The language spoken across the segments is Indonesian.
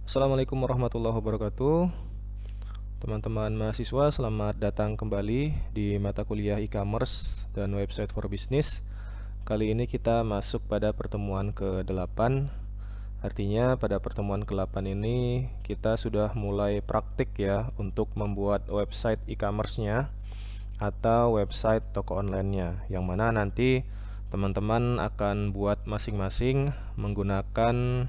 Assalamualaikum warahmatullahi wabarakatuh. Teman-teman mahasiswa, selamat datang kembali di mata kuliah e-commerce dan website for business. Kali ini kita masuk pada pertemuan ke-8. Artinya pada pertemuan ke-8 ini kita sudah mulai praktik ya untuk membuat website e-commerce-nya atau website toko online-nya, yang mana nanti teman-teman akan buat masing-masing menggunakan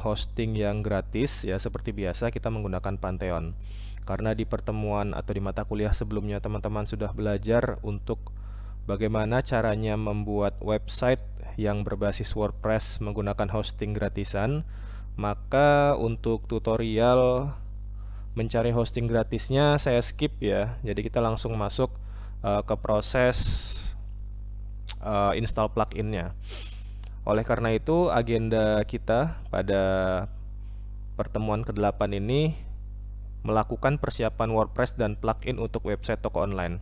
hosting yang gratis ya. Seperti biasa kita menggunakan Pantheon. Karena di pertemuan atau di mata kuliah sebelumnya teman-teman sudah belajar untuk bagaimana caranya membuat website yang berbasis WordPress menggunakan hosting gratisan, maka untuk tutorial mencari hosting gratisnya saya skip ya. Jadi kita langsung masuk ke proses install pluginnya. Oleh karena itu, agenda kita pada pertemuan ke-8 ini melakukan persiapan WordPress dan plugin untuk website toko online.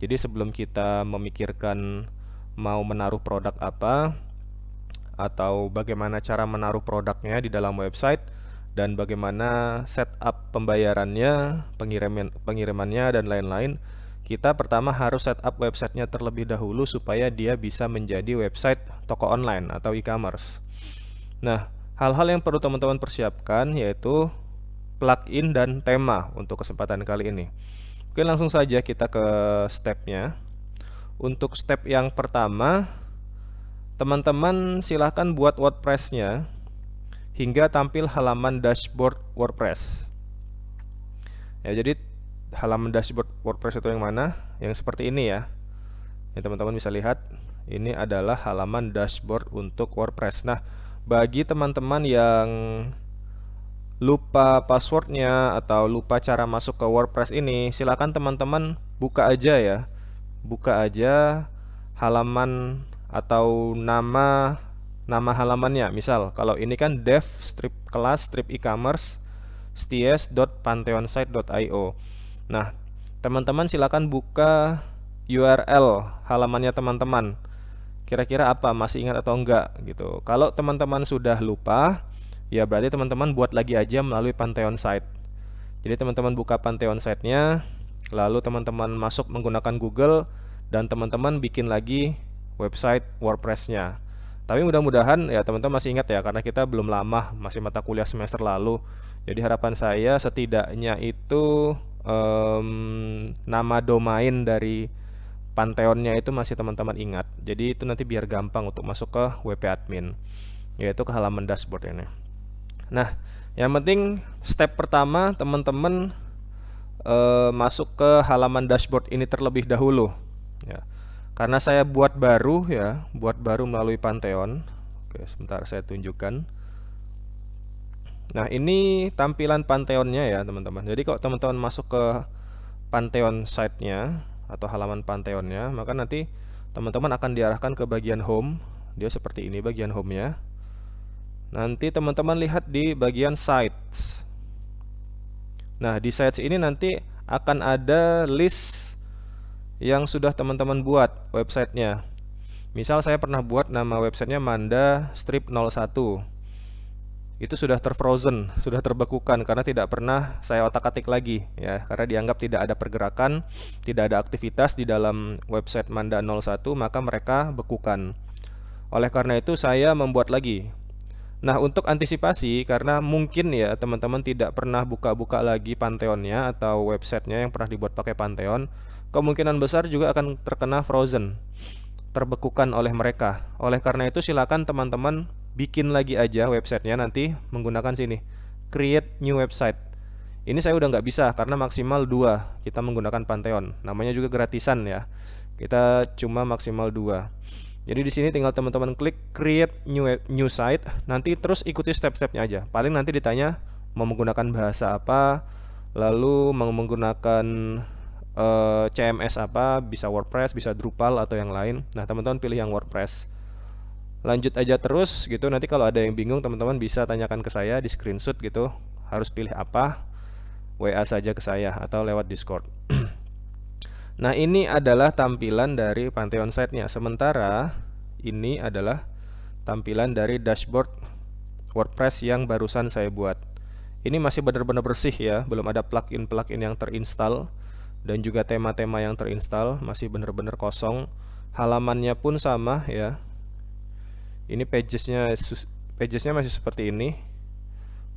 Jadi sebelum kita memikirkan mau menaruh produk apa atau bagaimana cara menaruh produknya di dalam website dan bagaimana setup pembayarannya, pengirimannya dan lain-lain, kita pertama harus setup websitenya terlebih dahulu supaya dia bisa menjadi website toko online atau e-commerce. Nah, hal-hal yang perlu teman-teman persiapkan yaitu plugin dan tema untuk kesempatan kali ini. Oke, langsung saja kita ke stepnya. Untuk step yang pertama, teman-teman silahkan buat WordPress-nya hingga tampil halaman dashboard WordPress. Ya, jadi halaman dashboard WordPress itu yang mana? Yang seperti ini ya. Ya, teman-teman bisa lihat, ini adalah halaman dashboard untuk WordPress. Nah, bagi teman-teman yang lupa passwordnya atau lupa cara masuk ke WordPress ini, silakan teman-teman buka aja ya. Buka aja halaman atau nama halamannya. Misal kalau ini kan dev strip kelas strip e-commerce sties.pantheonsite.io. Nah, teman-teman silakan buka URL halamannya teman-teman. Kira-kira apa? Masih ingat atau enggak gitu. Kalau teman-teman sudah lupa, ya berarti teman-teman buat lagi aja melalui Pantheon Site. Jadi teman-teman buka Pantheon Site-nya, lalu teman-teman masuk menggunakan Google dan teman-teman bikin lagi website WordPress-nya. Tapi mudah-mudahan ya teman-teman masih ingat ya, karena kita belum lama, masih mata kuliah semester lalu. Jadi harapan saya setidaknya itu nama domain dari Pantheon-nya itu masih teman-teman ingat. Jadi itu nanti biar gampang untuk masuk ke WP admin, yaitu ke halaman dashboard ini. Nah, yang penting step pertama teman-teman masuk ke halaman dashboard ini terlebih dahulu ya. Karena saya buat baru ya, buat baru melalui Pantheon. Oke, sebentar saya tunjukkan. Nah, ini tampilan Pantheon-nya ya, teman-teman. Jadi kalau teman-teman masuk ke Pantheon site-nya atau halaman Pantheon-nya, maka nanti teman-teman akan diarahkan ke bagian home. Dia seperti ini bagian home-nya. Nanti teman-teman lihat di bagian sites. Nah, di sites ini nanti akan ada list yang sudah teman-teman buat websitenya. Misal saya pernah buat nama websitenya Manda Strip 01. Itu sudah terfrozen, sudah terbekukan karena tidak pernah saya otak-atik lagi ya, karena dianggap tidak ada pergerakan, tidak ada aktivitas di dalam website Manda 01, maka mereka bekukan. Oleh karena itu saya membuat lagi. Nah, untuk antisipasi karena mungkin ya teman-teman tidak pernah buka-buka lagi Pantheon-nya atau websitenya yang pernah dibuat pakai Pantheon, kemungkinan besar juga akan terkena frozen, terbekukan oleh mereka. Oleh karena itu silakan teman-teman bikin lagi aja websitenya nanti menggunakan sini, create new website. Ini saya udah nggak bisa karena maksimal 2 kita menggunakan Pantheon. Namanya juga gratisan ya. Kita cuma maksimal 2. Jadi di sini tinggal teman-teman klik create new site, nanti terus ikuti step-stepnya aja. Paling nanti ditanya mau menggunakan bahasa apa, lalu mau menggunakan CMS apa, bisa WordPress, bisa Drupal atau yang lain. Nah, teman-teman pilih yang WordPress. Lanjut aja terus gitu. Nanti kalau ada yang bingung teman-teman bisa tanyakan ke saya di screenshot gitu. Harus pilih apa? WA saja ke saya atau lewat Discord. Nah, ini adalah tampilan dari Pantheon site-nya. Sementara ini adalah tampilan dari dashboard WordPress yang barusan saya buat. Ini masih benar-benar bersih ya, belum ada plugin-plugin yang terinstall dan juga tema-tema yang terinstall, masih benar-benar kosong. Halamannya pun sama ya. Ini pagesnya masih seperti ini,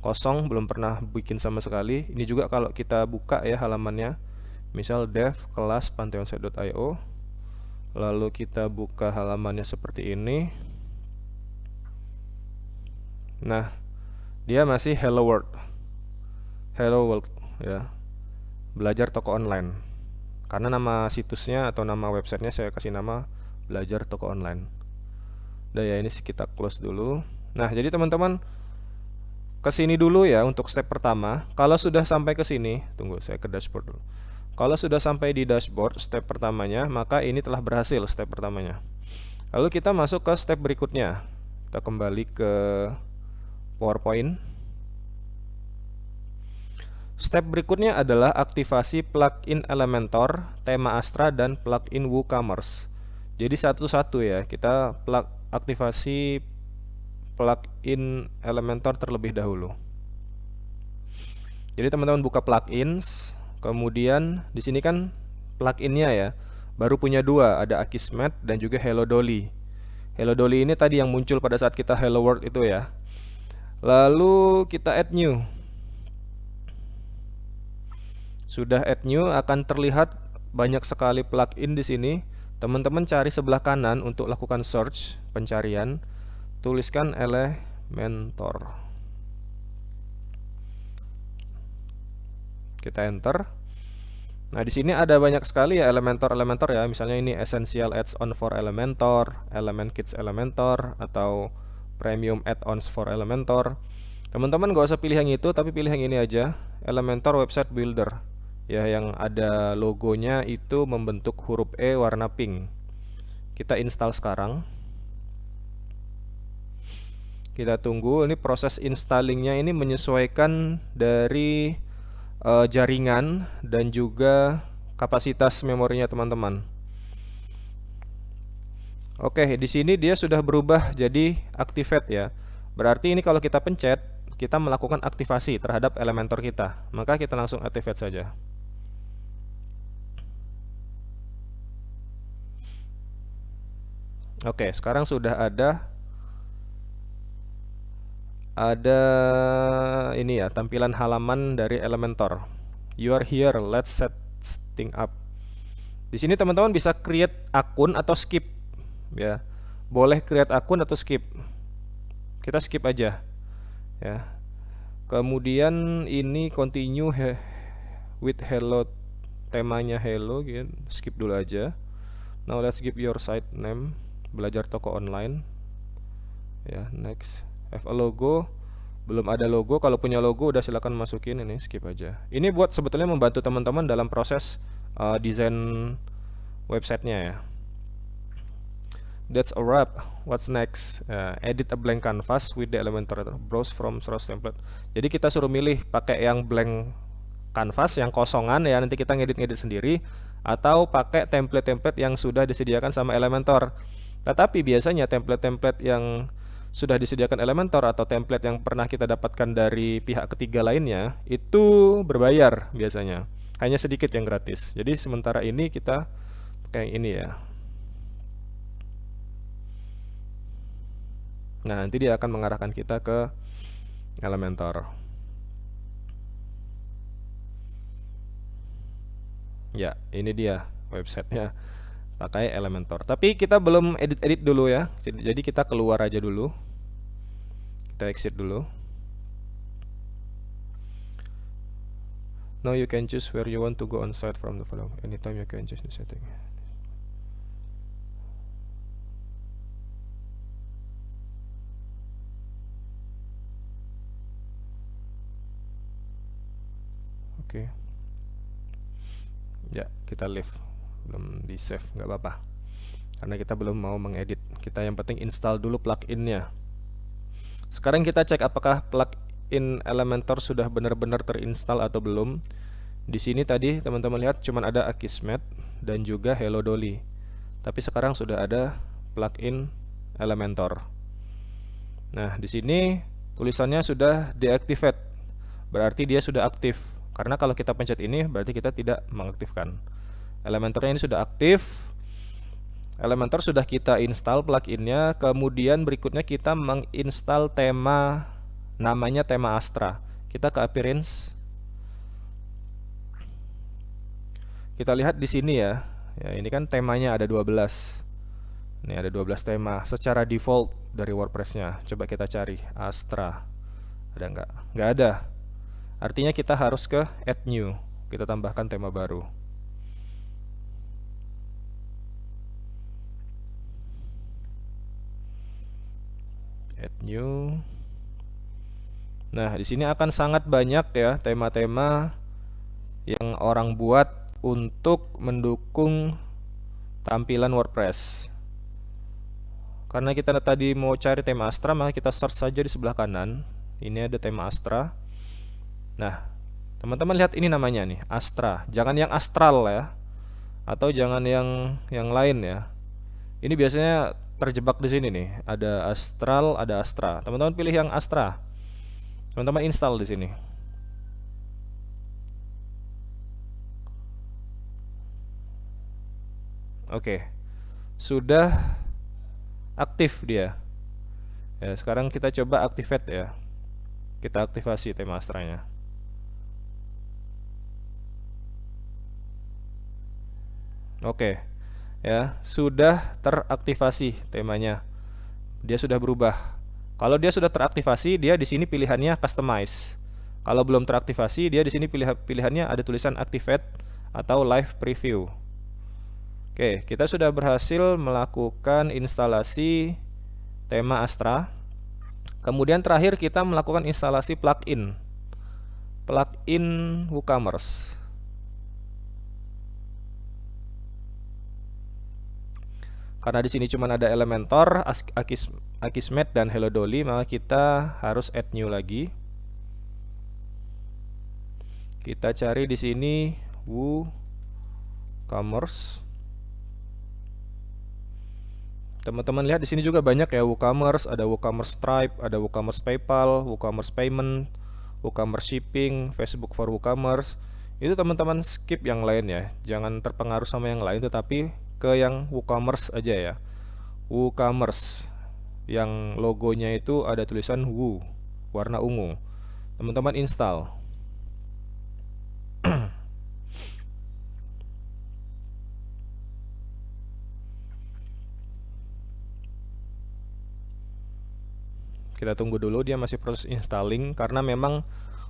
kosong, belum pernah bikin sama sekali. Ini juga kalau kita buka ya halamannya, misal dev kelas pantheonsite.io, lalu kita buka halamannya seperti ini. Nah, dia masih hello world ya, belajar toko online. Karena nama situsnya atau nama websitenya saya kasih nama belajar toko online. Udah ya, ini kita close dulu. Nah, jadi teman-teman kesini dulu ya untuk step pertama. Kalau sudah sampai ke sini, tunggu saya ke dashboard dulu. Kalau sudah sampai di dashboard step pertamanya, maka ini telah berhasil step pertamanya. Lalu kita masuk ke step berikutnya. Kita kembali ke PowerPoint. Step berikutnya adalah aktivasi plugin Elementor, tema Astra, dan plugin WooCommerce. Jadi satu-satu ya, kita aktivasi plugin Elementor terlebih dahulu. Jadi teman-teman buka plugins, kemudian di sini kan pluginnya ya, baru punya dua, ada Akismet dan juga Hello Dolly. Hello Dolly ini tadi yang muncul pada saat kita Hello World itu ya. Lalu kita add new. Sudah add new, akan terlihat banyak sekali plugin di sini. Teman-teman cari sebelah kanan untuk lakukan search, pencarian. Tuliskan Elementor. Kita enter. Nah, di sini ada banyak sekali ya Elementor ya. Misalnya ini Essential Add-on for Elementor, Element Kits Elementor, atau Premium Add-ons for Elementor. Teman-teman gak usah pilih yang itu, tapi pilih yang ini aja, Elementor Website Builder. Ya, yang ada logonya itu membentuk huruf E warna pink. Kita install sekarang. Kita tunggu, ini proses installingnya ini menyesuaikan dari jaringan dan juga kapasitas memorinya teman-teman. Oke, di sini dia sudah berubah jadi activate ya. Berarti ini kalau kita pencet, kita melakukan aktivasi terhadap Elementor kita. Maka kita langsung activate saja. Oke, sekarang sudah ada ini ya, tampilan halaman dari Elementor. You are here, let's set thing up. Di sini teman-teman bisa create akun atau skip ya. Boleh create akun atau skip. Kita skip aja ya. Kemudian ini continue with hello, temanya hello gitu. Skip dulu aja. Now let's give your site name, belajar toko online ya. Next, have a logo. Belum ada logo, kalau punya logo udah silakan masukin, ini skip aja. Ini buat sebetulnya membantu teman-teman dalam proses desain websitenya ya. That's a wrap. What's next? Edit a blank canvas with the Elementor. Browse from source template. Jadi kita suruh milih pakai yang blank canvas, yang kosongan ya, nanti kita ngedit-ngedit sendiri, atau pakai template-template yang sudah disediakan sama Elementor. Tetapi biasanya template-template yang sudah disediakan Elementor atau template yang pernah kita dapatkan dari pihak ketiga lainnya itu berbayar biasanya. Hanya sedikit yang gratis. Jadi sementara ini kita pakai yang ini ya. Nah, nanti dia akan mengarahkan kita ke Elementor. Ya, ini dia websitenya pakai Elementor. Tapi kita belum edit-edit dulu ya. Jadi kita keluar aja dulu. Kita exit dulu. Now you can choose where you want to go on site from the following. Anytime you can choose the setting. Oke. Ya, kita leave. Belum di save, nggak apa-apa. Karena kita belum mau mengedit. Kita yang penting install dulu pluginnya. Sekarang kita cek apakah plugin Elementor sudah benar-benar terinstall atau belum. Di sini tadi teman-teman lihat cuma ada Akismet dan juga Hello Dolly. Tapi sekarang sudah ada plugin Elementor. Nah, di sini tulisannya sudah deactivate, berarti dia sudah aktif. Karena kalau kita pencet ini berarti kita tidak mengaktifkan. Elementornya ini sudah aktif. Elementor sudah kita install pluginnya. Kemudian berikutnya kita menginstal tema, namanya tema Astra. Kita ke Appearance. Kita lihat di sini ya. Ya, ini kan temanya ada 12. Ini ada 12 tema secara default dari WordPress-nya. Coba kita cari Astra. Ada nggak? Nggak ada. Artinya kita harus ke Add New. Kita tambahkan tema baru. Add New. Nah, di sini akan sangat banyak ya tema-tema yang orang buat untuk mendukung tampilan WordPress. Karena kita tadi mau cari tema Astra, maka kita search saja di sebelah kanan. Ini ada tema Astra. Nah, teman-teman lihat ini namanya nih, Astra. Jangan yang Astral ya, atau jangan yang lain ya. Ini biasanya terjebak di sini nih. Ada Astral, ada Astra. Teman-teman pilih yang Astra. Teman-teman install di sini. Oke, sudah aktif dia. Ya, sekarang kita coba activate ya. Kita aktivasi tema Astranya. Oke, ya sudah teraktivasi temanya. Dia sudah berubah. Kalau dia sudah teraktivasi, dia di sini pilihannya customize. Kalau belum teraktivasi, dia di sini pilihannya ada tulisan activate atau live preview. Oke, kita sudah berhasil melakukan instalasi tema Astra. Kemudian terakhir kita melakukan instalasi plugin. Plugin WooCommerce. Karena di sini cuma ada Elementor, Akismet dan Hello Dolly, maka kita harus add new lagi. Kita cari di sini WooCommerce. Teman-teman lihat di sini juga banyak ya WooCommerce, ada WooCommerce Stripe, ada WooCommerce PayPal, WooCommerce Payment, WooCommerce Shipping, Facebook for WooCommerce. Itu teman-teman skip yang lain ya. Jangan terpengaruh sama yang lain, tetapi ke yang WooCommerce aja ya. WooCommerce yang logonya itu ada tulisan Woo warna ungu. Teman-teman install. Kita tunggu dulu, dia masih proses installing karena memang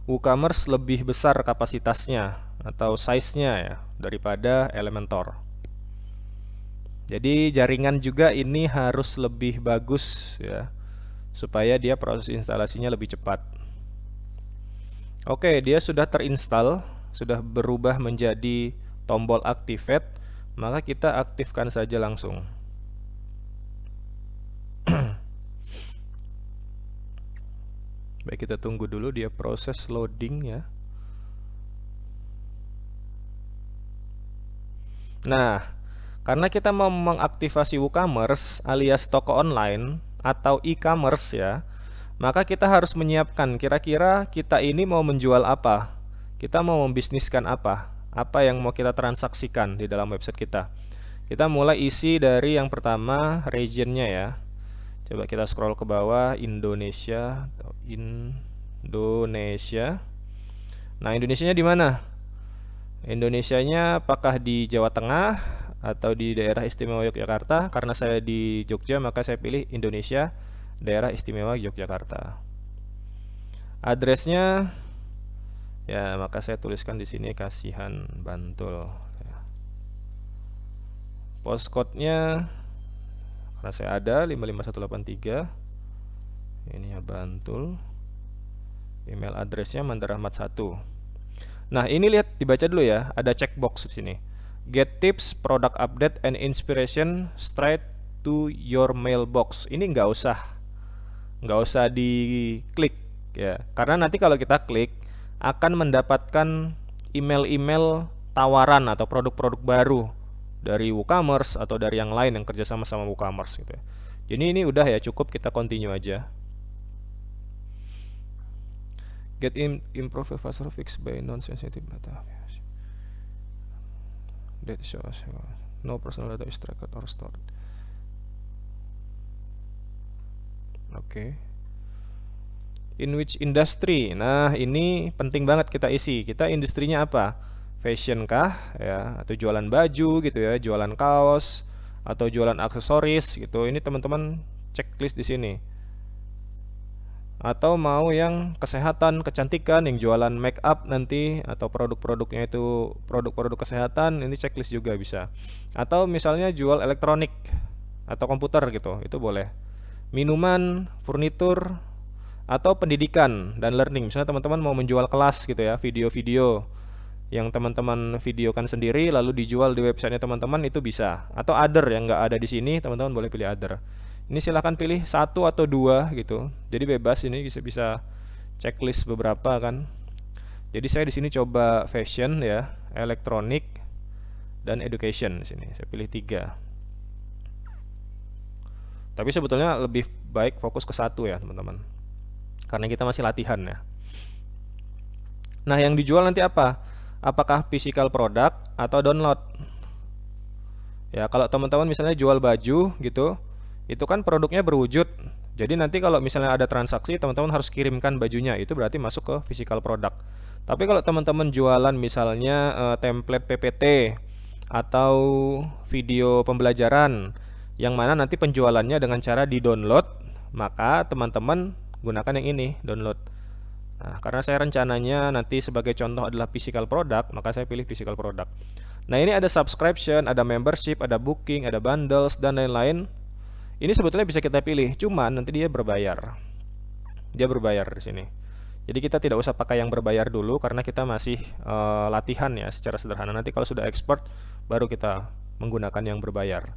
WooCommerce lebih besar kapasitasnya atau size-nya ya daripada Elementor. Jadi jaringan juga ini harus lebih bagus ya supaya dia proses instalasinya lebih cepat. Oke, dia sudah terinstall, sudah berubah menjadi tombol activate, maka kita aktifkan saja langsung. Baik, kita tunggu dulu dia proses loading ya. Nah, karena kita mau mengaktifasi WooCommerce alias toko online atau e-commerce ya, maka kita harus menyiapkan kira-kira kita ini mau menjual apa, kita mau membisniskan apa yang mau kita transaksikan di dalam website kita. Kita mulai isi dari yang pertama, regionnya ya. Coba kita scroll ke bawah, Indonesia atau Indonesia. Nah, Indonesianya di mana? Indonesianya apakah di Jawa Tengah atau di daerah istimewa Yogyakarta? Karena saya di Jogja, maka saya pilih Indonesia, daerah istimewa Yogyakarta. Addressnya ya, maka saya tuliskan di sini Kasihan Bantul. Postcode-nya karena saya ada 55183. Ini ya Bantul. Email addressnya Mandarahmat 1. Nah, ini lihat, dibaca dulu ya. Ada checkbox di sini. Get tips, product update, and inspiration straight to your mailbox. Ini nggak usah diklik ya. Karena nanti kalau kita klik akan mendapatkan email-email tawaran atau produk-produk baru dari WooCommerce atau dari yang lain yang kerjasama sama WooCommerce gitu ya. Jadi ini udah ya, cukup kita continue aja. improve faster fixed by non-sensitive data. That shows no personal data is tracked or stored. Oke. In which industry? Nah, ini penting banget kita isi. Kita industrinya apa? Fashion kah ya, atau jualan baju gitu ya, jualan kaos atau jualan aksesoris gitu. Ini teman-teman checklist di sini. Atau mau yang kesehatan, kecantikan, yang jualan make up nanti atau produk-produknya itu produk-produk kesehatan, ini checklist juga bisa. Atau misalnya jual elektronik atau komputer gitu, itu boleh. Minuman, furnitur, atau pendidikan dan learning. Misalnya teman-teman mau menjual kelas gitu ya, video-video yang teman-teman videokan sendiri lalu dijual di websitenya teman-teman, itu bisa. Atau other yang nggak ada di sini, teman-teman boleh pilih other. Ini silahkan pilih satu atau dua gitu. Jadi bebas, ini bisa checklist beberapa kan. Jadi saya di sini coba fashion ya, elektronik dan education di sini. Saya pilih 3. Tapi sebetulnya lebih baik fokus ke satu ya teman-teman, karena kita masih latihan ya. Nah, yang dijual nanti apa? Apakah physical product atau download? Ya, kalau teman-teman misalnya jual baju gitu, itu kan produknya berwujud. Jadi nanti kalau misalnya ada transaksi, teman-teman harus kirimkan bajunya, itu berarti masuk ke physical product. Tapi kalau teman-teman jualan misalnya template PPT atau video pembelajaran yang mana nanti penjualannya dengan cara di-download, maka teman-teman gunakan yang ini, download. Nah, karena saya rencananya nanti sebagai contoh adalah physical product, maka saya pilih physical product. Nah, ini ada subscription, ada membership, ada booking, ada bundles, dan lain-lain. Ini sebetulnya bisa kita pilih, cuman nanti dia berbayar. Dia berbayar di sini. Jadi kita tidak usah pakai yang berbayar dulu karena kita masih latihan ya secara sederhana. Nanti kalau sudah expert baru kita menggunakan yang berbayar.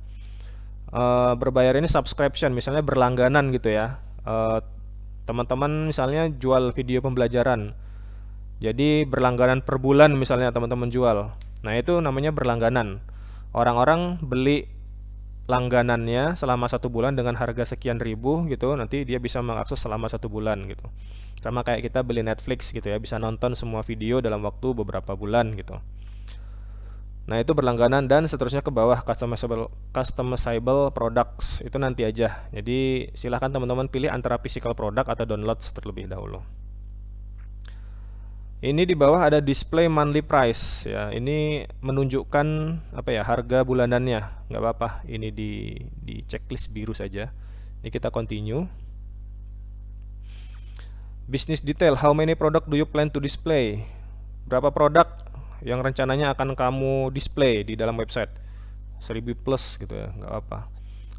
Berbayar ini subscription, misalnya berlangganan gitu ya. Teman-teman misalnya jual video pembelajaran. Jadi berlangganan per bulan misalnya teman-teman jual. Nah, itu namanya berlangganan. Orang-orang beli langganannya selama 1 bulan dengan harga sekian ribu gitu, nanti dia bisa mengakses selama 1 bulan gitu. Sama kayak kita beli Netflix gitu ya, bisa nonton semua video dalam waktu beberapa bulan gitu. Nah, itu berlangganan dan seterusnya ke bawah, customizable products, itu nanti aja. Jadi silahkan teman-teman pilih antara physical product atau download terlebih dahulu. Ini di bawah ada display monthly price ya. Ini menunjukkan apa ya, harga bulanannya. Nggak apa-apa, ini di checklist biru saja. Ini kita continue. Business detail, how many product do you plan to display? Berapa produk yang rencananya akan kamu display di dalam website? 1000 plus gitu ya, nggak apa.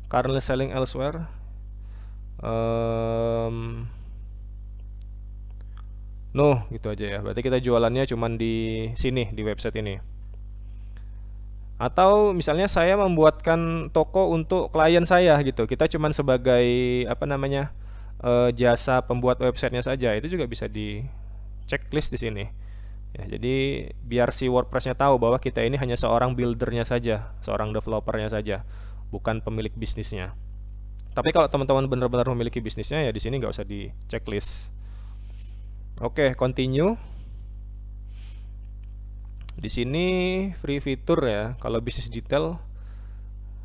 Currently selling elsewhere. No, gitu aja ya. Berarti kita jualannya cuman di sini, di website ini. Atau misalnya saya membuatkan toko untuk klien saya gitu. Kita cuman sebagai apa namanya, jasa pembuat websitenya saja. Itu juga bisa di checklist di sini. Ya, jadi biar si WordPress-nya tahu bahwa kita ini hanya seorang buildernya saja, seorang developernya saja, bukan pemilik bisnisnya. Tapi kalau teman-teman benar-benar memiliki bisnisnya ya di sini nggak usah di checklist. Oke, continue. Di sini free fitur ya. Kalau business detail,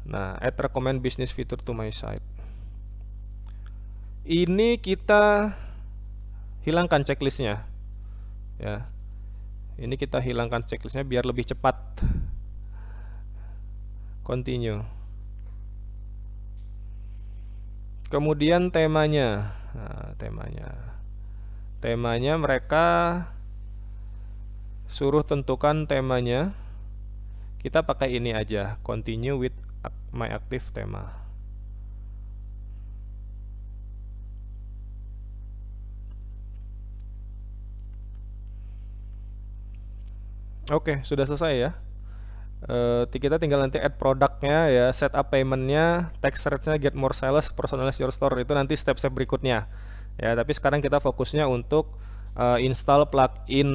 nah, add recommend business feature to my site. Ini kita hilangkan checklistnya, ya. Ini kita hilangkan checklistnya biar lebih cepat. Continue. Kemudian temanya. Nah, temanya mereka suruh tentukan temanya. Kita pakai ini aja, continue with my active tema. Oke, sudah selesai ya. Kita tinggal nanti add produknya ya, set up paymentnya, text rate-nya, get more sales, personalize your store, itu nanti step-step berikutnya ya. Tapi sekarang kita fokusnya untuk install plugin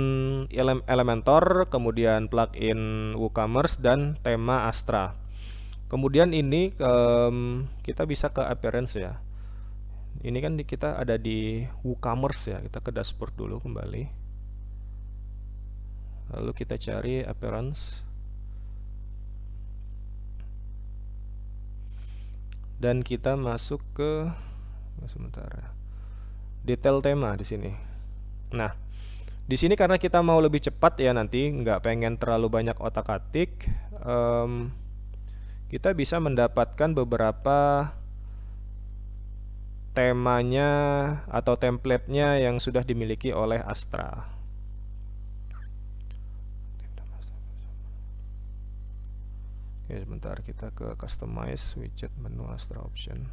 Elementor, kemudian plugin WooCommerce dan tema Astra. Kemudian ini kita bisa ke appearance ya. Ini kan kita ada di WooCommerce ya. Kita ke dashboard dulu kembali. Lalu kita cari appearance. Dan kita masuk ke sebentar ya. Detail tema di sini. Nah, di sini karena kita mau lebih cepat ya nanti, nggak pengen terlalu banyak otak-atik, kita bisa mendapatkan beberapa temanya atau template-nya yang sudah dimiliki oleh Astra. Oke, sebentar kita ke customize widget menu Astra option.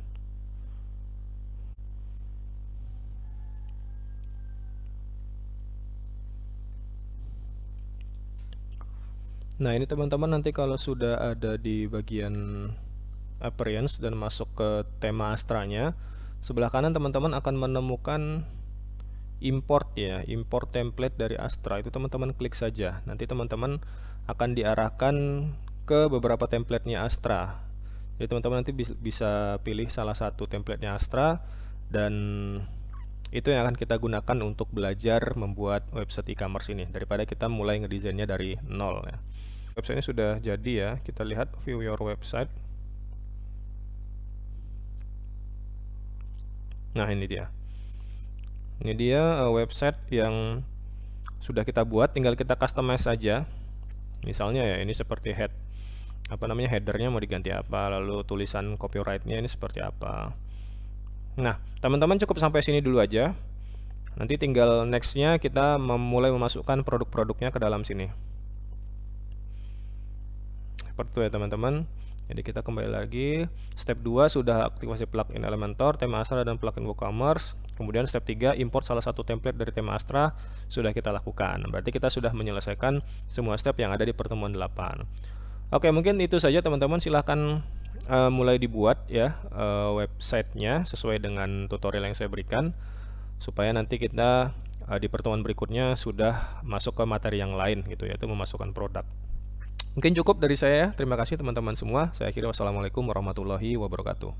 Nah, ini teman-teman nanti kalau sudah ada di bagian appearance dan masuk ke tema Astra-nya, sebelah kanan teman-teman akan menemukan import ya, import template dari Astra. Itu teman-teman klik saja. Nanti teman-teman akan diarahkan ke beberapa template-nya Astra. Jadi teman-teman nanti bisa pilih salah satu template-nya Astra, dan itu yang akan kita gunakan untuk belajar membuat website e-commerce ini, daripada kita mulai ngedesainnya dari nol ya. Website ini sudah jadi ya. Kita lihat view your website. Nah, ini dia. Ini dia website yang sudah kita buat, tinggal kita customize saja. Misalnya ya, ini seperti headernya mau diganti apa, lalu tulisan copyright-nya ini seperti apa. Nah, teman-teman cukup sampai sini dulu aja. Nanti tinggal next-nya kita mulai memasukkan produk-produknya ke dalam sini. Seperti itu ya teman-teman. Jadi kita kembali lagi, step 2 sudah aktivasi plugin Elementor, tema Astra dan plugin WooCommerce. Kemudian step 3 import salah satu template dari tema Astra sudah kita lakukan. Berarti kita sudah menyelesaikan semua step yang ada di pertemuan 8. Oke, mungkin itu saja teman-teman. Silahkan mulai dibuat ya websitenya sesuai dengan tutorial yang saya berikan, supaya nanti kita di pertemuan berikutnya sudah masuk ke materi yang lain gitu, yaitu memasukkan produk. Mungkin cukup dari saya. Terima kasih teman-teman semua. Saya akhiri, wassalamualaikum warahmatullahi wabarakatuh.